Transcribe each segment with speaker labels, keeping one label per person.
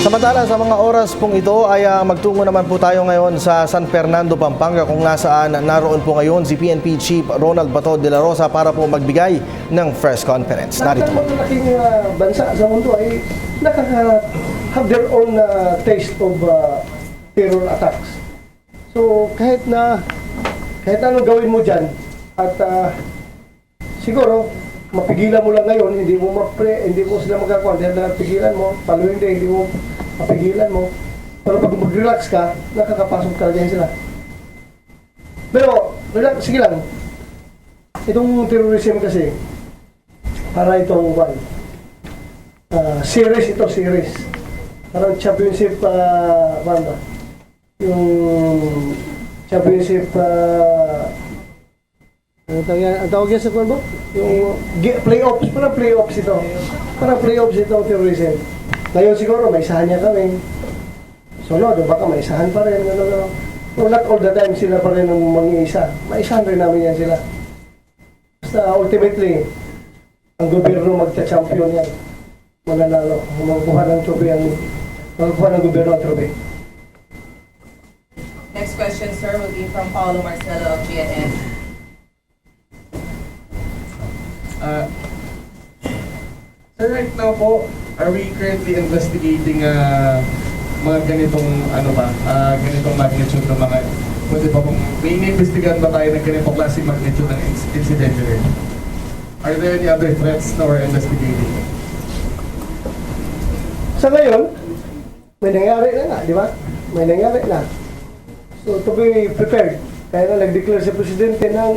Speaker 1: Samantala, sa mga oras pong ito ay magtungo naman po tayo ngayon sa San Fernando, Pampanga kung nasaan naroon po ngayon si PNP Chief Ronald Bato de la Rosa para po magbigay ng press conference. Narito po.
Speaker 2: Ang malaking bansa sa mundo ay have their own taste of terror attacks. So kahit anong gawin mo dyan at siguro mapigilan mo lang ngayon, hindi mo sila magkakuha, dahil napigilan mo, paluin din, hindi mo mapigilan mo. Pero pag mag-relax ka, nakakapasok ka dyan sila. Pero, relax, sige lang. Itong terrorism kasi, para itong series. Parang championship, yung championship, ang tawag yan sa kwan mo? Yung playoffs, parang playoffs ito. Parang playoffs ito, terrorism. Ngayon siguro, may isahan niya kami. Sunod, baka may isahan pa rin. No, not all the time sila pa rin ang mang-iisa. Maisahan rin namin yan sila. Basta ultimately, ang gobyerno magta-champion yan. Mananalo. Magkuha ng trophy magkuha ng gobyerno ang trophy.
Speaker 3: Next question, sir, will be from Paulo Marcelo of GNN.
Speaker 4: Sir, right now po, are we currently investigating mga ganitong ganitong magnitude ng mga pwede pa pong may inimbestigahan ba tayo ng ganitong klaseng magnitude ng incident rin? Are there any other threats na we're investigating?
Speaker 2: Sa ngayon, may nangyari na nga, di ba? May nangyari na. So to be prepared, kaya na nag-declare si Presidente ng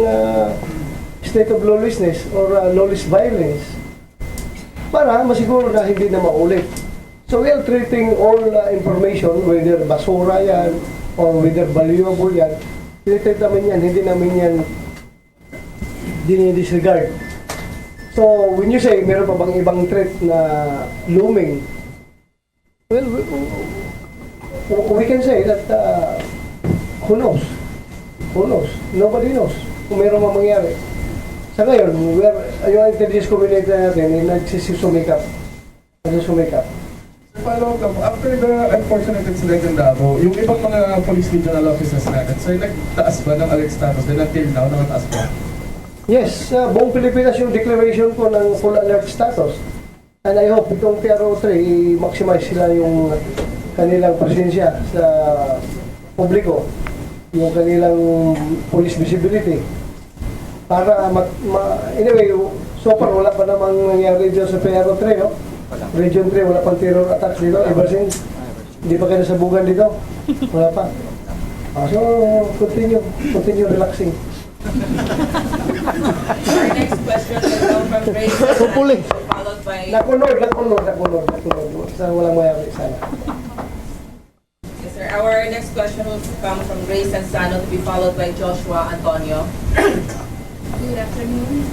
Speaker 2: state of lawlessness or lawless violence para masiguro na hindi na maulit. So we are treating all information, whether basura yan or whether valuable yan, tinitreat namin yan, hindi namin yan dinidisregard. So when you say meron pa bang ibang threat na looming, well, we can say that who knows? Who knows? Nobody knows kung meron pa mangyari. Sa ngayon, yung intelligence community natin ay nagsusumikap.
Speaker 4: Follow up, after the unfortunate incident in Davao, yung ibang mga police regional officers natin, sir, nagtaas ba ng alert status? Then until now, nakataas ba?
Speaker 2: Yes, buong Pilipinas yung declaration ko ng full alert status. And I hope itong PRO3, i-maximize sila yung kanilang presensya sa publiko, yung kanilang police visibility. Para anyway, so far wala pa namang nangyari dyan sa PRO3, no? Region 3, wala pang terror attacks dito. Ever since, hindi pa kayo nasabugan dito. Wala pa. So, continue relaxing.
Speaker 3: Our next question will come from Ray, followed by...
Speaker 2: Nakunod. Sana walang mayari sana.
Speaker 3: Yes, sir. Our next question will come from Ray Sansano to be followed by Joshua Antonio.
Speaker 5: Good afternoon.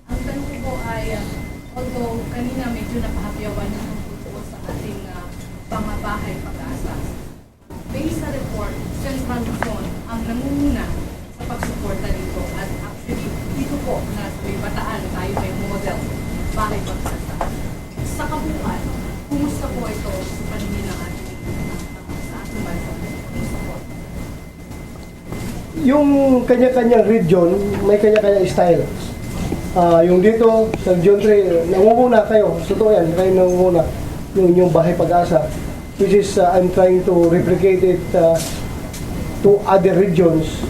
Speaker 5: Ang tanong ko po ay, although kanina medyo napahapyawan yung tungkol sa ating pangabahay pag-asa, based sa report, Central Luzon ang nangunguna sa pagsuporta dito at actually dito po na sa may Bataan tayo may model bahay pag-asa. Sa kabuuan, kumusta po ito sa paningin ng ating sa ating bansa? Kumusta po?
Speaker 2: Yung kanya-kanyang region, may kanya-kanyang style. Yung dito, sa Region 3, nangunguna kayo. Totoo yan, kayo nangunguna yung inyong bahay pag-asa. Which is, I'm trying to replicate it to other regions.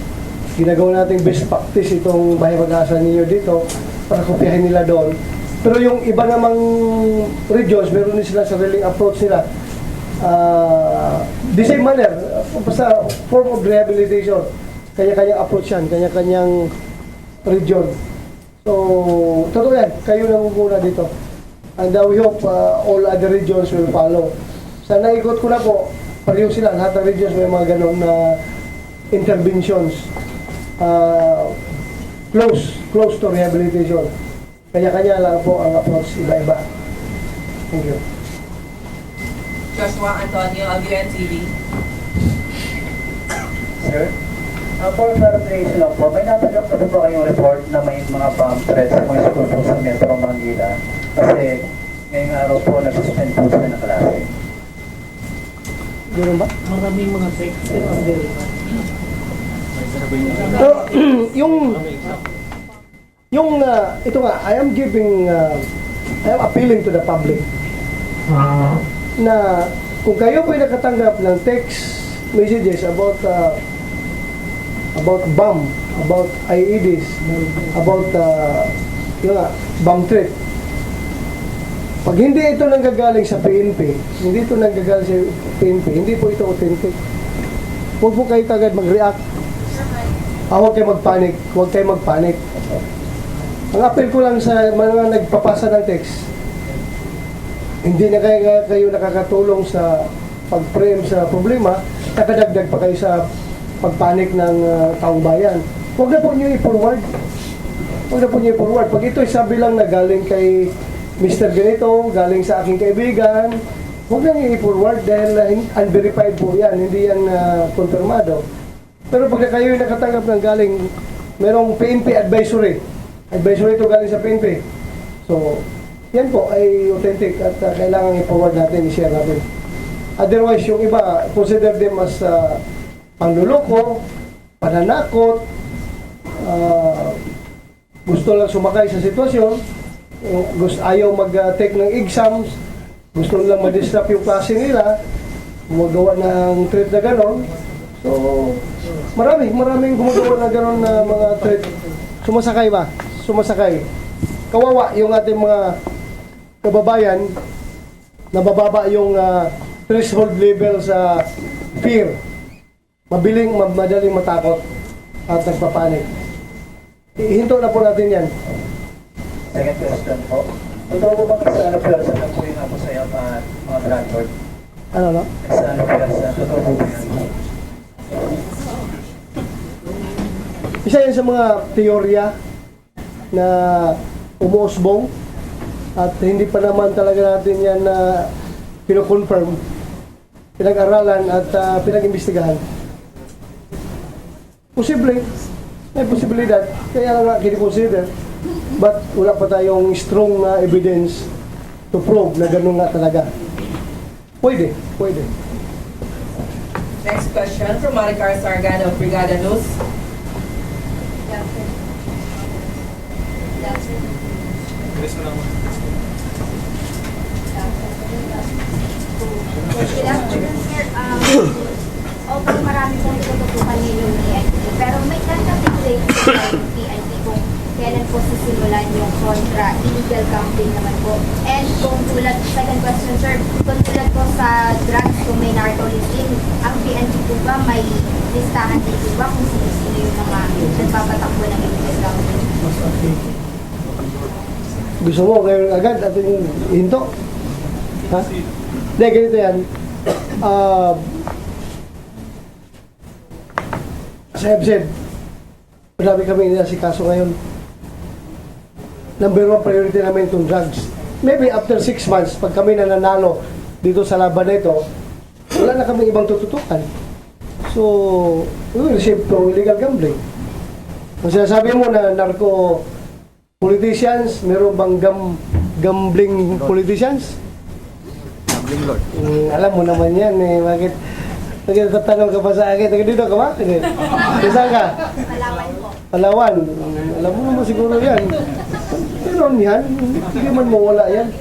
Speaker 2: Ginagawa natin best practice itong bahay pag-asa ninyo dito para kopyahin nila doon. Pero yung iba namang regions, meron din sila sariling approach nila. The same manner, basta form of rehabilitation. Kanya-kanyang approach yan, kanya-kanyang region. So, totoo yan, kayo nangunguna dito. And we hope all other regions will follow. Sa naikot ko na po, pareho sila, lahat ng regions may mga ganong na interventions. Close to rehabilitation. Kanya-kanya lang po ang approach, iba-iba. Thank you.
Speaker 3: Joshua Antonio of UNTV.
Speaker 6: Sir? For clarification lang po, may natanggap na po kayong report na may mga bomb threats kung sa Metro Manila. Kasi Ngayong araw po, nag-suspend po sila ng klase.
Speaker 2: Ganun ba?
Speaker 7: Maraming mga text on the
Speaker 2: So, ito nga, I am appealing to the public na kung kayo po'y nakatanggap ng text messages about bomb, about IEDs, about bomb threat. Pag hindi ito nanggagaling sa PNP, hindi po ito authentic. Huwag po kayo kagad mag-react. Huwag kayo magpanik. Ang apel ko lang sa mga nagpapasa ng text, hindi na kayo nakakatulong sa pag-frame sa problema, nakadagdag pa kayo sa pagpanik ng taong bayan. Huwag na po nyo i-forward. Pag ito sabi lang na galing kay Mr. Ganito, galing sa aking kaibigan, huwag na nyo i-forward dahil unverified po yan, hindi yan konfirmado. Pero pag kayo nakatanggap ng galing, merong PNP advisory ito galing sa PNP. So, yan po ay authentic at kailangan i-forward natin, i-share natin. Otherwise, yung iba, consider them as panluloko, pananakot, gusto lang sumakay sa sitwasyon, ayaw mag-take ng exams, gusto lang ma-disrupt yung klase nila, gumagawa ng threat na gano'n. So, maraming gumagawa na gano'n na mga threat. Sumasakay. Kawawa yung ating mga kababayan, nabababa yung threshold level sa fear. Madaling matakot at nagpapanik. Ihinto na po natin yan.
Speaker 6: Second question po. Totoo po ba nagsaano pwersa na po yung ako sa'yo mga drug lord?
Speaker 2: Ano no?
Speaker 6: Nagsaano pwersa? Totoo po ba yan?
Speaker 2: Isa yan sa mga teorya na umuusbong at hindi pa naman talaga natin yan na pino-confirm, pinag-aralan at pinag-imbestigahan. May posibilidad, kaya nga kini-consider, but wala pa tayong strong na evidence to prove na gano'n nga talaga. Pwede.
Speaker 3: Next question from Maricar Sargano of Brigada News.
Speaker 8: Good afternoon, sir. Okay, marami pong tinututukan ninyong PNP. Pero may tentative date sa PNP kung kailan po sisimulan yung kontra illegal gambling naman po. And kung tulad, second question, sir, kung tulad po sa drugs, kung may narco-listing, ang PNP po ba may listahan dito ba kung sino-sino yung mga nagpapatakbo ng illegal gambling?
Speaker 2: Gusto mo ngayon agad ating hinto? Ha? Hindi, ganito yan. As I've said, marami kami inasikaso ngayon. Number one priority namin itong drugs. Maybe after 6 months, pag kami nananalo dito sa laban na ito, wala na kami ibang tututukan. So, we will shift to illegal gambling. Kung sinasabi mo na narco politicians, meron bang gambling politicians? Gambling lord. Alam mo naman yan eh. Bakit nagtatanong ka pa sa akin? Taga dito ka ba? Saan ka?
Speaker 8: Palawan po.
Speaker 2: Palawan. Alam mo naman siguro yan. Meron yan. Hindi man mawala yan.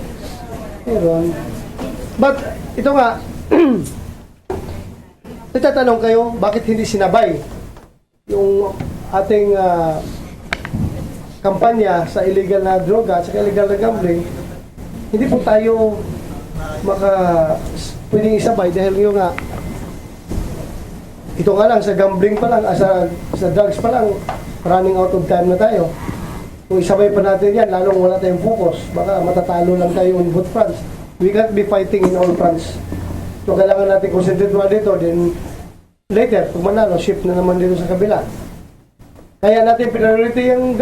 Speaker 2: Meron. But, ito nga, nagtatanong kayo, bakit hindi sinabay yung ating kampanya sa illegal na droga at sa illegal na gambling? Hindi po tayo pwedeng isabay dahil yung nga ito nga lang sa gambling pa lang, sa drugs pa lang, running out of time na tayo. Kung isabay pa natin yan, lalong wala tayong focus, baka matatalo lang tayo in both fronts. We can't be fighting in all fronts. So kailangan natin concentrate muna dito, then later, pag manalo, shift na naman dito sa kabila. Kaya natin priority yung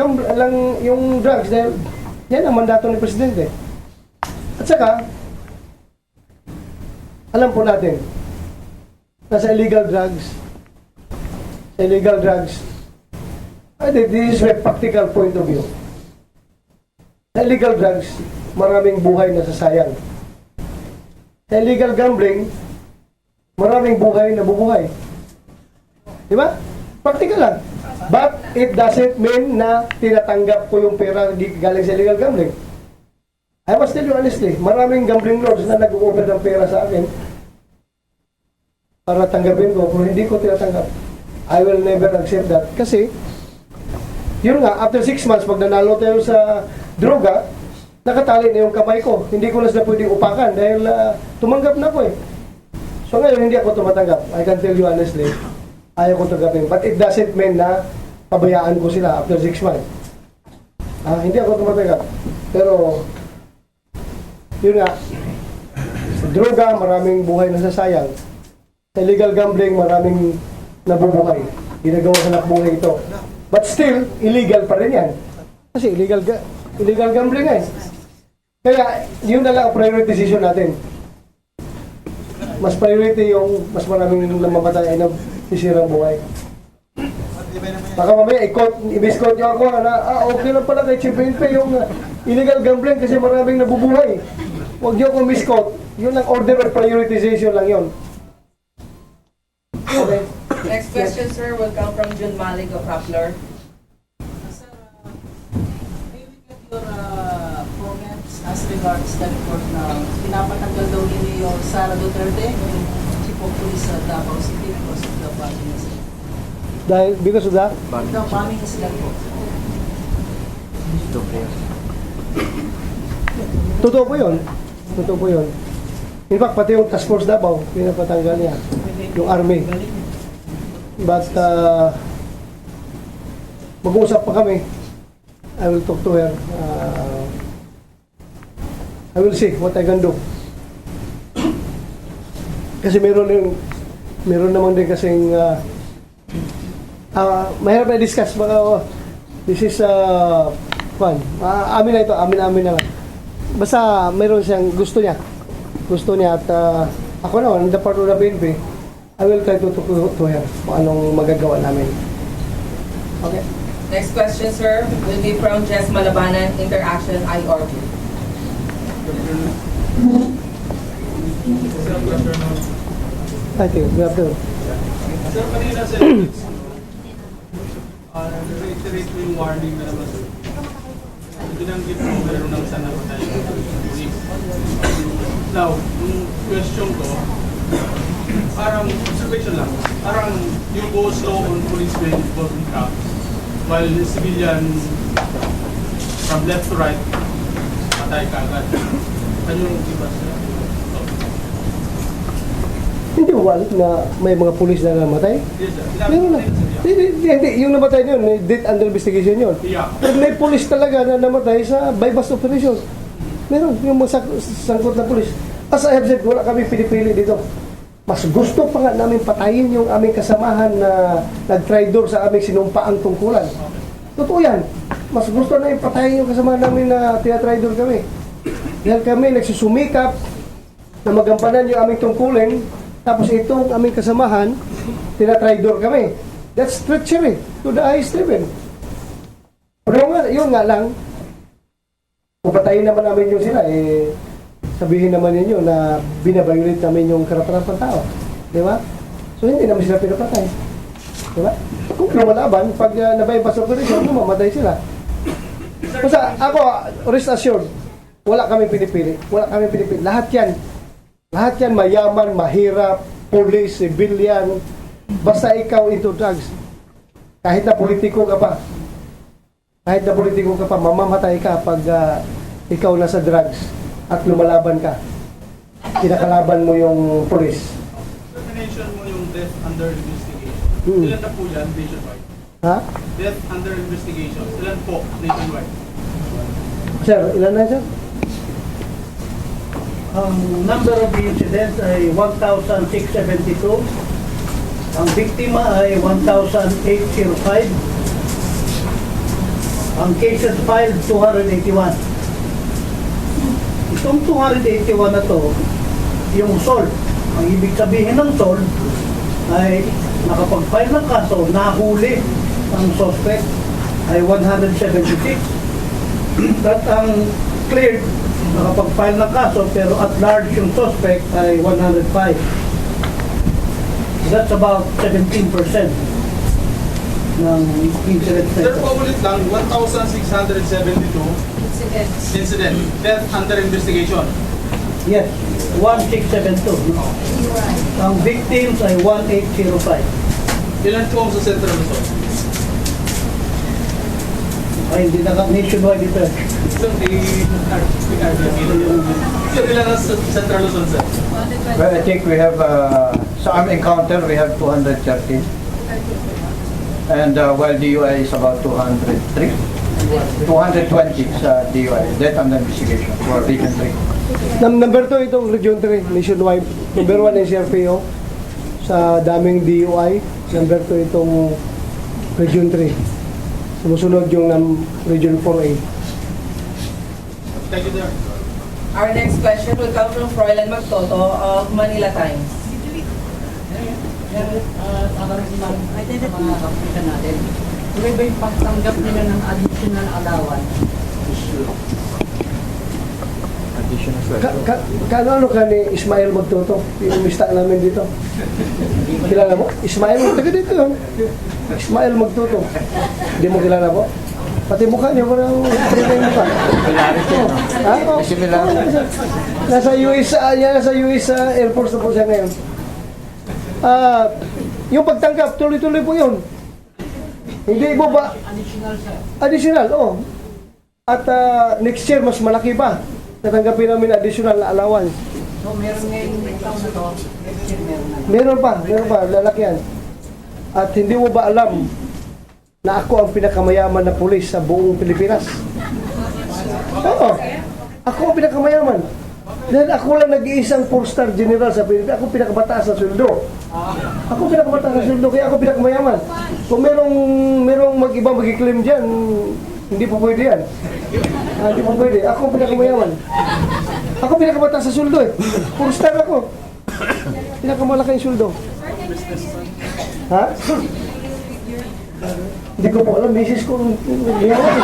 Speaker 2: drugs dahil yan ang mandato ni Presidente. At saka, alam po natin, nasa illegal drugs, this is my practical point of view. Sa illegal drugs, maraming buhay na sasayang. Sa illegal gambling, maraming buhay na bubuhay. Di ba? Practical lang. But it doesn't mean na tinatanggap ko yung pera galing sa illegal gambling. I must tell you honestly, maraming gambling lords na nag-offer ng pera sa akin para tanggapin ko, pero hindi ko tinatanggap. I will never accept that. Kasi, yun nga, after 6 months, pag nanalo tayo sa droga, nakatali na yung kamay ko. Hindi ko na sila pwedeng upakan dahil tumanggap na ko eh. So ngayon, hindi ako tumatanggap. I can tell you honestly, ayaw ko tanggapin. But it doesn't mean na pabayaan ko sila after 6 months. Hindi ako tumatanggap. Pero, yun nga, sa droga, maraming buhay na sasayang. Sa illegal gambling, maraming nabubuhay. Ginagawa sa nakbuhay ito. But still, illegal pa rin yan. Kasi illegal gambling eh. Kaya, yun na lang ang priority decision natin. Mas priority yung mas maraming namamatay na sisirang buhay. Baka mamaya, i-misquote nyo ako na, okay lang pala kay Chimpimpe yung illegal gambling kasi maraming nabubuhay. Huwag nyo akong misquote. Yun ang order of prioritization lang yun. Okay.
Speaker 3: Next question, sir, will come from Jun Malik of Rappler.
Speaker 7: Sir, may we get your comments as regards the report na pinapatanggal daw ni Mayor Sara Duterte, yung Chief of Police sa Davao City because of the bombing incident.
Speaker 2: Dahil, because of that,
Speaker 7: The bombing incident po.
Speaker 2: totoo po yun. Totoo po yun. In fact, pati yung task force Davao, pinapatanggal niya. Yung army. But, mag-uusap pa kami. I will talk to her. I will see what I can do. Kasi meron naman din kasing mahirap na discuss. Baka, this is fun. Amin na ito. Amin na lang. Basta mayroon siyang gusto niya at ako naman, in the part of the PNP, I will try to talk to her kung anong magagawa namin. Okay.
Speaker 3: Next question, sir, will be from Jess Malabanan, Interaction IORG.
Speaker 2: Thank you. Good afternoon.
Speaker 9: Sir, kanina sir, reiterate mo yung warning na naman sir. Binanggit mo meron ng sana pa tayo police. Now, yung question ko, parang observation lang, parang yung go slow on policemen involved in crowds, while the civilian from left to right, patay ka agad. Ano yung iba sir?
Speaker 2: Hindi mo alam na may mga pulis na namatay?
Speaker 9: Yes sir.
Speaker 2: Meron na. Hindi. Yung namatay yun, death under investigation yun.
Speaker 9: Yeah.
Speaker 2: Pero may pulis talaga na namatay sa bypass operation. Meron. Yung mga sangkot na pulis. As I have said, wala kami pinipili dito. Mas gusto pa nga namin patayin yung aming kasamahan na nag-tridor sa aming sinumpaang tungkulan. Totoo yan. Mas gusto namin patayin yung kasamahan namin na tinatridor kami. Dahil kami nagsusumikap na magampanan yung aming tungkulin, tapos itong aming kasamahan, tinatridor kami. That's treachery to the highest level. Pero yun nga lang, kung patayin naman namin yun sila, sabihin naman ninyo na binabayulit namin yung karapatan ng tao. Di ba? So hindi naman sila pinapatay. Di ba? Kung lumalaban, pag nabaypas operation, mamatay sila. Basta ako, rest assured, wala kami pinipili. Wala kami pinipili. Lahat yan mayaman, mahirap, police, civilian, basta ikaw into drugs. Kahit na politiko ka pa, mamamatay ka pag ikaw nasa drugs at lumalaban ka. Kinakalaban mo yung police.
Speaker 9: Sir, mention mo yung death under investigation. Ilan na po yan nationwide?
Speaker 2: Ha?
Speaker 9: Death under investigation. Ilan po nationwide?
Speaker 2: Sir, ilan na sir?
Speaker 7: Ang number of incidents ay 1,672. Ang biktima ay 1,805. Ang cases filed, 281. Itong 281 na to, yung SOL. Ang ibig sabihin ng SOL ay nakapag-file ng kaso, nahuli ang suspect ay 176. At ang
Speaker 2: cleared, nakapag-file ng kaso, pero at large yung suspect ay 105. That's about 17% ng incidents na
Speaker 9: Sir,
Speaker 2: ito.
Speaker 9: paulit lang, 1,672
Speaker 5: Incidents.
Speaker 9: incident, death under investigation.
Speaker 2: Yes, 1672. No? Ang victims ay 1805.
Speaker 9: Ilan po sa Central Luzon?
Speaker 2: Ay, hindi na nationwide ito.
Speaker 9: Sir, Sir, ilan sa Central Luzon, sir?
Speaker 6: Well, I think we have, sa armed encounter, we have 230. And while DUI is about 203. 220 sa DUI, death under investigation for Region 3.
Speaker 2: Number 2 itong Region 3, nationwide. Number 1 is CRPO sa daming DUI. Number 2 itong Region 3. Sumusunod yung Region 4A.
Speaker 9: Thank you, sir.
Speaker 3: Our next question will come from Froilan Magtoto of Manila Times.
Speaker 7: Identity mga kapitan natin. Tuloy ba yung pagtanggap nila ng additional allowance?
Speaker 2: Ano ka ni Ismael Magtoto? Yung mista namin dito. Kilala mo? Ismael, taga dito yun. Ismael Magtoto. Hindi mo kilala po? Pati mukha niya, parang yung mukha. Ha? Oh. Nasa US Air Force na po siya ngayon. Yung pagtanggap, tuloy-tuloy po yun. Hindi mo ba?
Speaker 7: Additional, sir.
Speaker 2: Additional, oo. At next year, mas malaki pa. Natanggapin namin additional na allowance.
Speaker 7: So, meron ngayon yung taon na to, next year meron na.
Speaker 2: Meron pa, lalaki yan. At hindi mo ba alam na ako ang pinakamayaman na pulis sa buong Pilipinas? Oo. Ako ang pinakamayaman. Dahil ako lang nag-iisang 4-star general sa Pilipinas. Ako pinakabataas na sweldo. Ako pinakabataas na sweldo, kaya ako pinakamayaman. Kung merong mag-iba mag-claim dyan, hindi po pwede yan. Hindi po pwede. Ako ang pinakamayaman. Ako pinakabataas sa sweldo eh. 4-star ako. Pinakamalaki yung sweldo. Ha? Hindi ko po alam, misis ko may hawak.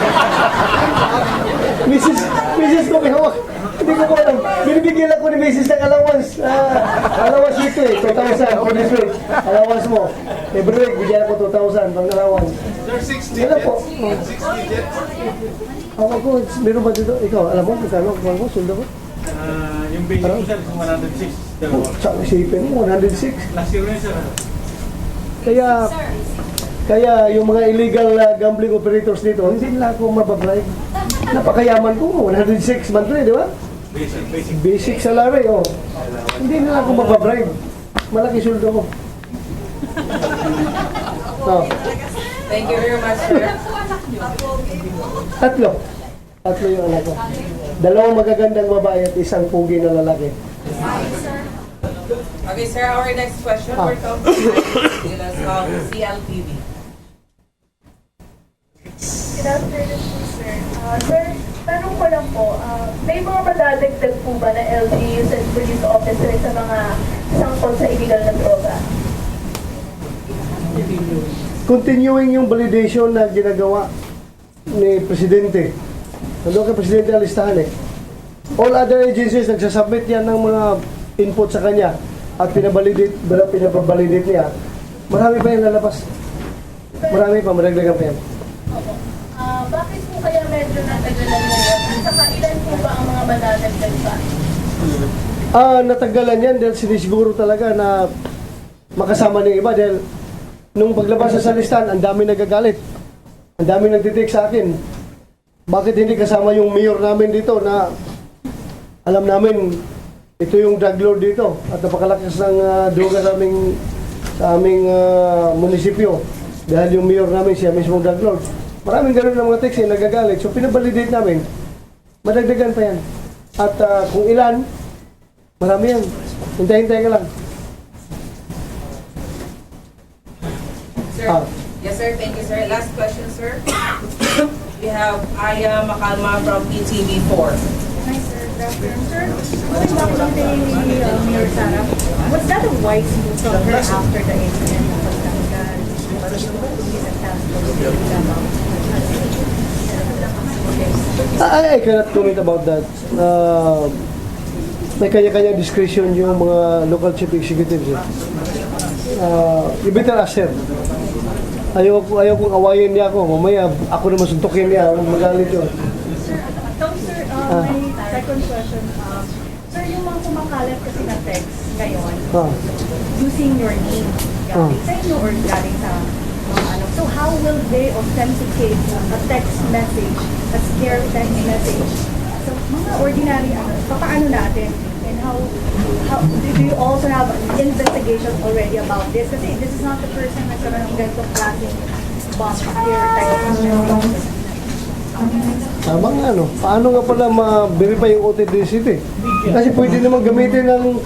Speaker 2: Misis ko may hawak. Hindi ko po alam. Binibigyan ako ni misis ng allowance. Allowance dito eh, 2,000 for this week. Allowance mo. Every week, bigyan ako 2,000 pang allowance.
Speaker 9: Sir, 60
Speaker 2: Yan lang po.
Speaker 9: 60 jet.
Speaker 2: Ako, meron ba dito? Ikaw, alam mo, kung mo, suldo ko?
Speaker 9: Yung basic ko, sir, 106.
Speaker 2: Sa isipin mo, 106.
Speaker 9: Last year rin, sir.
Speaker 2: Kaya yung mga illegal gambling operators dito, hindi nila ako mababribe. Napakayaman ko, 106 monthly, di ba? Basic salary, oh. Hindi nila ako mababribe. Malaki suldo ko. Oh.
Speaker 3: Thank you very much, sir.
Speaker 2: Tatlo yung anak ko. 2 magagandang babae at 1 pugi na lalaki.
Speaker 3: Okay, sir, our next question will come from CLTV.
Speaker 10: Good afternoon po, sir. Sir, tanong ko lang po, may mga madadagdag po ba na LGUs and police officers sa mga sangkot sa illegal na droga?
Speaker 2: Continuing yung validation na ginagawa ni Presidente. Nandun kay Presidente ang listahan eh. All other agencies nagsasubmit yan ng mga input sa kanya at pinabalidate niya. Marami pa yung lalabas. Marami pa, madagdagan pa yan.
Speaker 10: Bakit po kaya medyo natagalan ngayon? At saka ilan po ba ang mga madadagdag pa?
Speaker 2: Natagalan yan dahil sinisiguro talaga na makasama ng iba dahil nung paglabas sa listahan, ang dami nagagalit. Ang dami nagtitik sa akin. Bakit hindi kasama yung mayor namin dito na alam namin ito yung drug lord dito at napakalakas ng droga sa aming munisipyo dahil yung mayor namin siya mismo drug lord. Maraming ganun ng mga text nagagalit. So pinabalidate namin. Madagdagan pa yan. At kung ilan, marami yan. Hintay-hintay ka lang.
Speaker 3: Sir, yes, sir. Thank you, sir. Last question, sir. We have Aya Makalma from PTV4.
Speaker 10: Hi, sir. Good afternoon, sir. Going back to the Mayor Sara, was that a wise move from her after the incident ng pagtanggal? Okay.
Speaker 2: I cannot comment about that. May kanya-kanya discretion yung mga local chief executives. You better ask her. Ayaw kong awayin niya ako. Mamaya ako naman suntukin niya. Magalit yun.
Speaker 10: Sir, my second question. Sir, yung mga kumakalat kasi na text ngayon, using your name, galing sa inyo or galing sa mga ano. So how will they authenticate a text message, a scare text message? So mga ordinary papaano natin? And how do you also have an investigation already about this? Kasi this is not the first time nagkaroon ng ganitong klaseng bomb scare text message.
Speaker 2: Tama nga, no? Paano nga pala ma-verify yung authenticity? Kasi pwede naman gamitin ng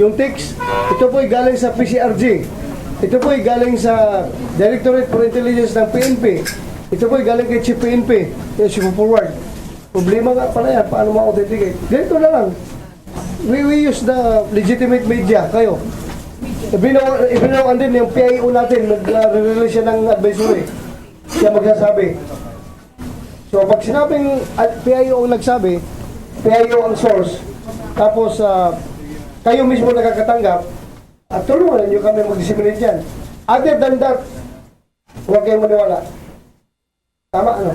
Speaker 2: yung text. Ito po ay galing sa PCRG. Ito po ay galing sa Directorate for Intelligence ng PNP. Ito po ay galing kay Chief PNP. Yung si forward. Problema nga pala yan. Paano ma-authenticate? Ganito na lang. We use the legitimate media. Kayo. Ibinawan din yung PIO natin. Nag-release siya ng advisory. Siya magsasabi. So pag sinabing PIO ang nagsabi, PIO ang source, tapos kayo mismo nakakatanggap, at tulungan nyo kami mag-disseminate yan. Other than that, huwag kayong maniwala. Tama, ano?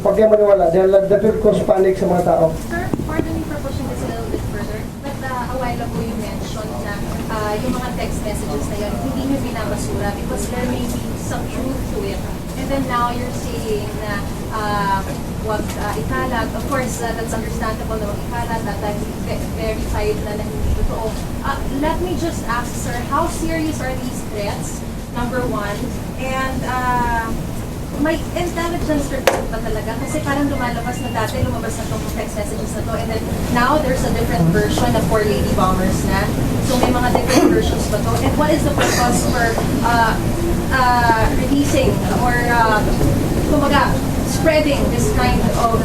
Speaker 2: Huwag kayong maniwala dahil that will cause panic sa mga tao.
Speaker 5: Sir, pardon me for pushing this a little bit further, but a while ago you mentioned na yung mga text messages na yun, hindi nyo binabasura because there may be some truth to it. And then now you're saying na wag ikalat. Of course, that's understandable na wag ikalat at verified na hindi totoo. Let me just ask, sir, how serious are these threats? Number one. And may intelligence report ba talaga? Kasi parang lumalabas na dati, lumabas na itong text messages na to. And then now there's a different version of 4 lady bombers na. So may mga different versions ba to? And what is the purpose for releasing or kumbaga, spreading this kind of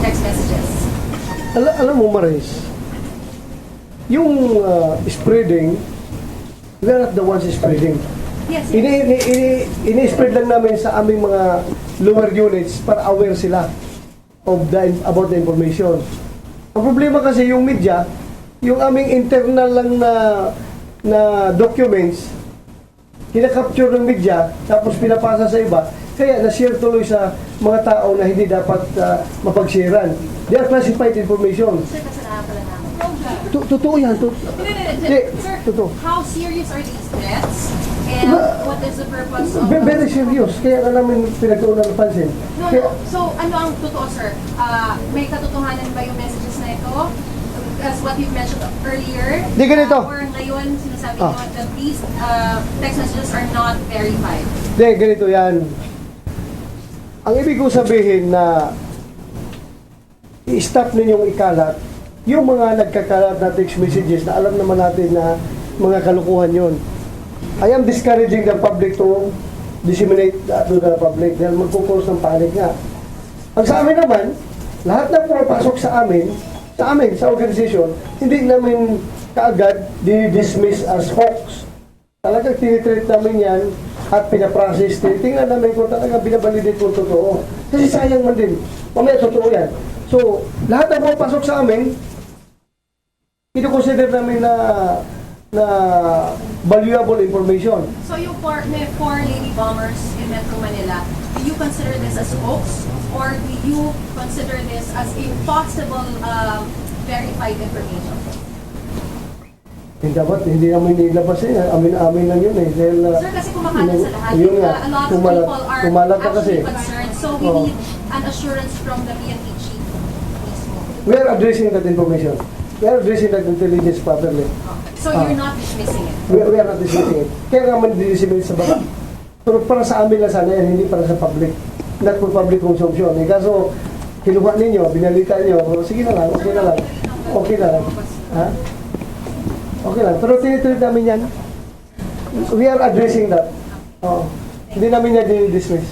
Speaker 5: text messages?
Speaker 2: Alam mo, Maris, yung spreading, we are not the ones spreading.
Speaker 5: Yes,
Speaker 2: Ini-spread lang namin sa aming mga lower units para aware sila about the information. Ang problema kasi yung media, yung aming internal lang na documents, kinakapture ng media, tapos pinapasa sa iba, kaya na-share tuloy sa mga tao na hindi dapat mapag-sharean. They are classified information.
Speaker 5: Sir, kasalanan pala namin.
Speaker 2: Totoo yan.
Speaker 5: Sir,
Speaker 2: totoo.
Speaker 5: how serious are these threats? And what is the purpose of...
Speaker 2: Very serious. Kaya ka namin pinagtuunan ng pansin.
Speaker 5: No. So, ano ang totoo, sir? May katotohanan ba yung messages na ito? As what you've mentioned earlier?
Speaker 2: Di ganito.
Speaker 5: Or ngayon, sinasabi nyo that these text messages are not verified?
Speaker 2: Hindi, ganito yan. Ang ibig ko sabihin na i-stop ninyong ikalat yung mga nagkakalat na text messages na alam naman natin na mga kalukuhan yun. I am discouraging the public to disseminate to the public dahil magkukos ng panic nga. Ang sa amin naman, lahat na pumapasok sa amin, sa organization, hindi namin kaagad di-dismiss as hoax. Talagang tinitreat namin yan at pinaprocess. Tingnan namin kung talaga binabalidate kung totoo. Kasi sayang man din. Mamaya totoo yan. So, lahat na pumapasok sa amin, ito-consider namin na valuable information.
Speaker 5: So yung four lady bombers in Metro Manila, do you consider this as hoax? Or do you consider this as a possible verified information?
Speaker 2: Hindi namin nilabas yan. Amin lang yun eh. Dahil,
Speaker 5: sir, kasi kumakalat sa lahat.
Speaker 2: Yun nga,
Speaker 5: A lot of people are
Speaker 2: kasi.
Speaker 5: actually concerned. So we need an assurance from the PNP chief mismo.
Speaker 2: We are addressing that information. We are addressing that intelligence properly.
Speaker 5: So you're not dismissing it?
Speaker 2: We are not dismissing it. Kaya nga man disseminate sa baba. Pero para sa amin lang sana yan, hindi para sa public. Not for public consumption. Eh, kaso, kinuha ninyo, binalita nyo, sige na lang, okay na lang. Okay na lang. Ha? Okay lang. Pero tinitreat namin yan. We are addressing that. Hindi namin yan dismiss.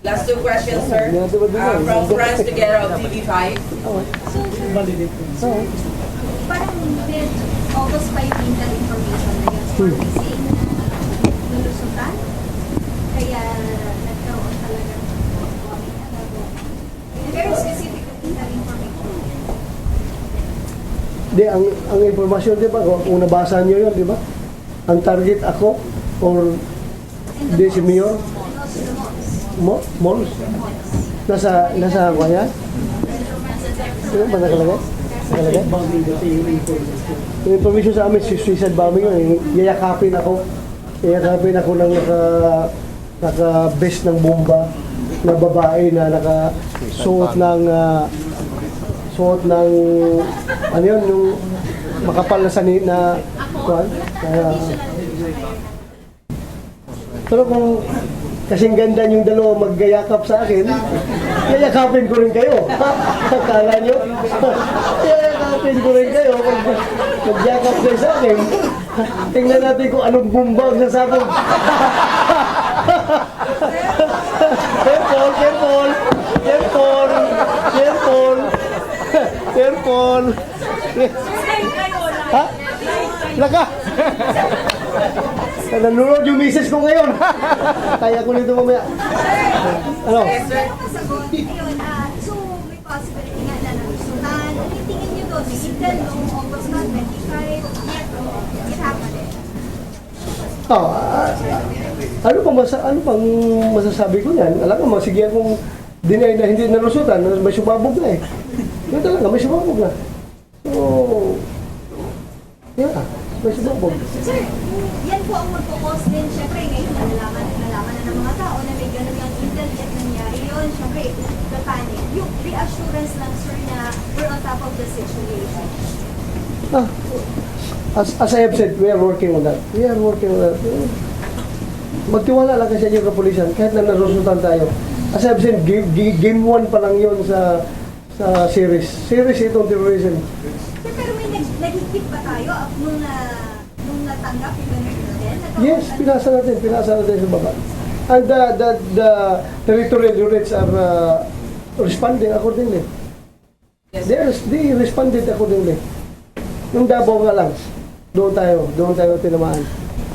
Speaker 3: Last two questions, sir. From Franz Tuguero of TV5.
Speaker 8: Parang with August 5 intel information na yung for missing lulusutan, kaya nagkaroon talaga ng bombing. Very specific information.
Speaker 2: Di, ang informasyon, di ba, kung nabasa nyo yun, di ba? Ang target ako, or di si Mayor, malls. Nasa ako yan? Ano ba nakalagay? Nakalagay? Yung information sa amin, suicide bombing yun. Yayakapin ako ng naka-vest ng bomba na babae na nakasuot ng ano yun, yung makapal na sani na pero kung kasing ganda yung dalawa maggayakap sa akin, yayakapin ko rin kayo. Akala nyo? Yayakapin ko rin kayo. Magyakap kayo sa akin. Tingnan natin kung anong bumbag sa sabog. Careful, careful. Careful. Careful. Careful. Ha? Laka. Nanonood yung misis ko ngayon. Kaya ko nito mamaya. Ano?
Speaker 8: So, may possibility nga na nalusutan. Ano yung tingin nyo doon? May intel noong August 25, it happened.
Speaker 2: Ano pang masasabi ko niyan? Alam mo, sige akong deny na hindi nalusutan, may sumabog na eh. Yun talaga, may sumabog na. So, yeah, may sumabog.
Speaker 8: Sir, yan po ang magpo-cause din. Siyempre, ngayon nalaman na ng mga tao na may ganun yung intel yet nangyari yun. Siyempre, the panic. Yung reassurance lang, sir, na we're on top of the situation.
Speaker 2: As I have said, we are working on that. We are working on that. Magtiwala lang kasi yung kapulisan, kahit na narusutan tayo. As I have said, game 1 pa lang yun sa series. Series itong terrorism.
Speaker 8: Sir, pero may nagigit ba tayo nung natanggap yung ganun din?
Speaker 2: Yes, pinasa natin sa baba. And the territorial units are responding accordingly. They responded accordingly. Yung Davao nga lang, doon tayo tinamaan.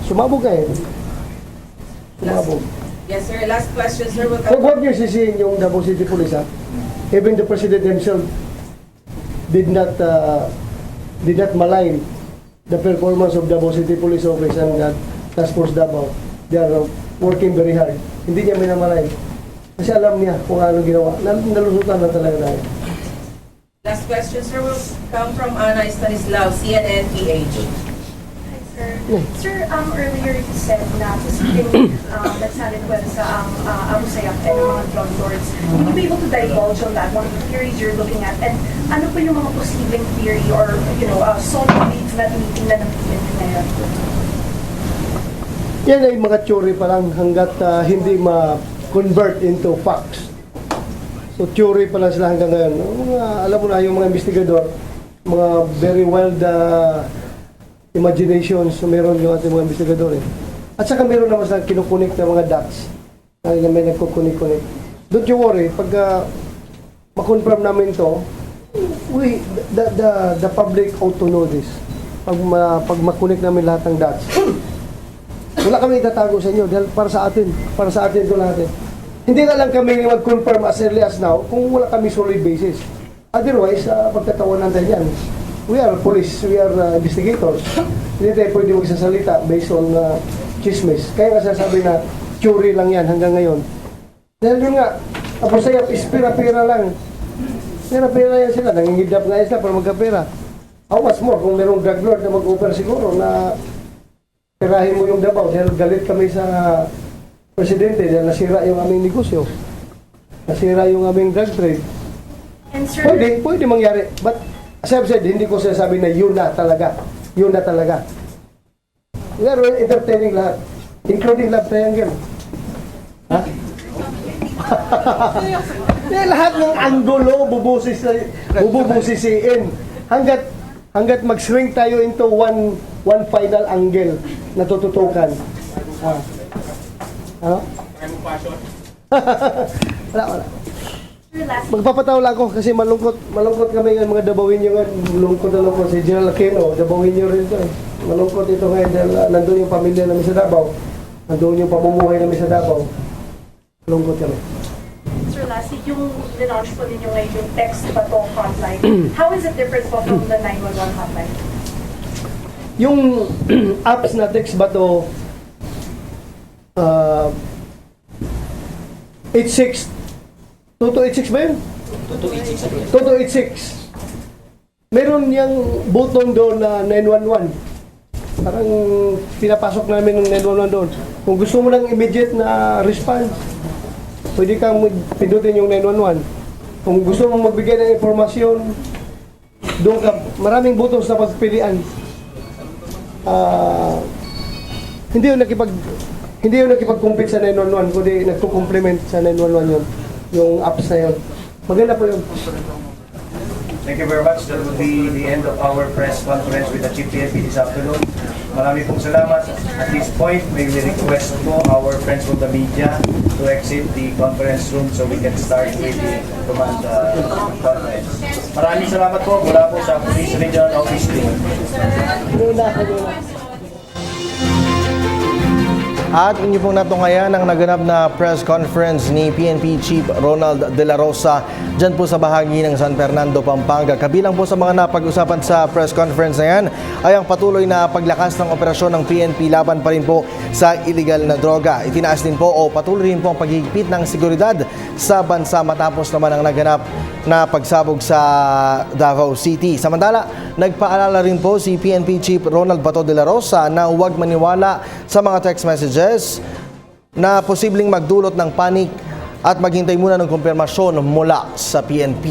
Speaker 2: Sumabog kayo. Sumabog.
Speaker 3: Yes, sir. Last question, sir. Will come
Speaker 2: Huwag niyo sisihin yung Davao City Police, ha? Even the President himself did not malign the performance of Davao City Police Office and Task Force Davao. They are working very hard. Hindi niya minamalain. Kasi alam niya kung anong ginawa. Nalusutan na talaga tayo.
Speaker 3: Last question, sir, will come from Ana Stanislao, CNN PH.
Speaker 10: Sir, earlier you said na posibleng nagsalinwelsa ang Abu Sayyaf and ang mga drug lords. Will you be able to divulge on that, what theories you're looking at? And ano po yung mga posibleng theory or, solid leads na tinitingnan ng PNP ngayon?
Speaker 2: Yan ay mga theory pa lang hanggat hindi ma-convert into facts. So theory pa lang sila hanggang ngayon. Alam mo na yung mga investigador, mga very wild imaginations meron yung ating mga investigador eh. At saka meron naman silang kinukunik na mga dots. May nagkukunik-kunik. Don't you worry, pag ma-confirm namin to, the public ought to know this. Pag makunik namin lahat ng dots, wala kami itatago sa inyo dahil para sa atin ito lahat eh. Hindi na lang kami mag-confirm as early as now kung wala kami solid basis. Otherwise, pagkatawanan tayo yan. We are police, we are investigators. Hindi tayo pwede magsasalita based on chismis. Kaya nga sasabi na theory lang yan hanggang ngayon. Dahil yun nga, Abu Sayyaf is pira-pira lang. Pira-pira yan sila, nangingidap nga yan sila para magkapira. How much more kung merong drug lord na mag-offer siguro na pirahin mo yung Davao dahil galit kami sa presidente dahil nasira yung aming negosyo. Nasira yung aming drug trade.
Speaker 10: And sir,
Speaker 2: Pwede mangyari. But as I've said, hindi ko sinasabi na yun na talaga. Yun na talaga. We are entertaining lahat. Including love triangle. Ha? Lahat ng anggulo bubusisiin. Hanggat mag-shrink tayo into one final angle na tututukan. Ano? Wala. Magpapataw lang ako kasi malungkot kami ng mga Dabawin nyo nga. Malungkot si General Aquino, Dabawin nyo rin ito eh. Malungkot ito ngayon dahil nandun yung pamilya namin sa Davao. Nandun yung pamumuhay namin sa Davao. Malungkot kami.
Speaker 10: sir, last yung launch po ninyo ngayon, yung text ba to hotline, how is it different po from the 911 hotline?
Speaker 2: Yung apps na text ba to 86 2286 ba yun? 2286. Meron yung button doon na 911. Parang pinapasok namin ng 911 doon. Kung gusto mo ng immediate na response, pwede kang pindutin yung 911. Kung gusto mong magbigay ng informasyon, doon ka, maraming buttons na pagpilian. Hindi yun nakipag-compete sa 911, kundi nagko-complement sa 911 yun. Yung apps na yun. Maganda po yun.
Speaker 11: Thank you very much. That will be the end of our press conference with the Chief PNP this afternoon. Marami pong salamat. At this point, may request po our friends from the media to exit the conference room so we can start with the command conference. Maraming salamat po mula po sa Police Regional Office 3.
Speaker 1: At inyo pong natungayan ang naganap na press conference ni PNP Chief Ronald De La Rosa dyan po sa bahagi ng San Fernando, Pampanga. Kabilang po sa mga napag-usapan sa press conference na yan ay ang patuloy na paglakas ng operasyon ng PNP laban pa rin po sa illegal na droga. Itinaas din po o patuloy rin po ang paghihigpit ng seguridad sa bansa matapos naman ang naganap na pagsabog sa Davao City. Samantala, nagpaalala rin po si PNP Chief Ronald Bato de la Rosa na huwag maniwala sa mga text messages na posibleng magdulot ng panik at maghintay muna ng kumpirmasyon mula sa PNP.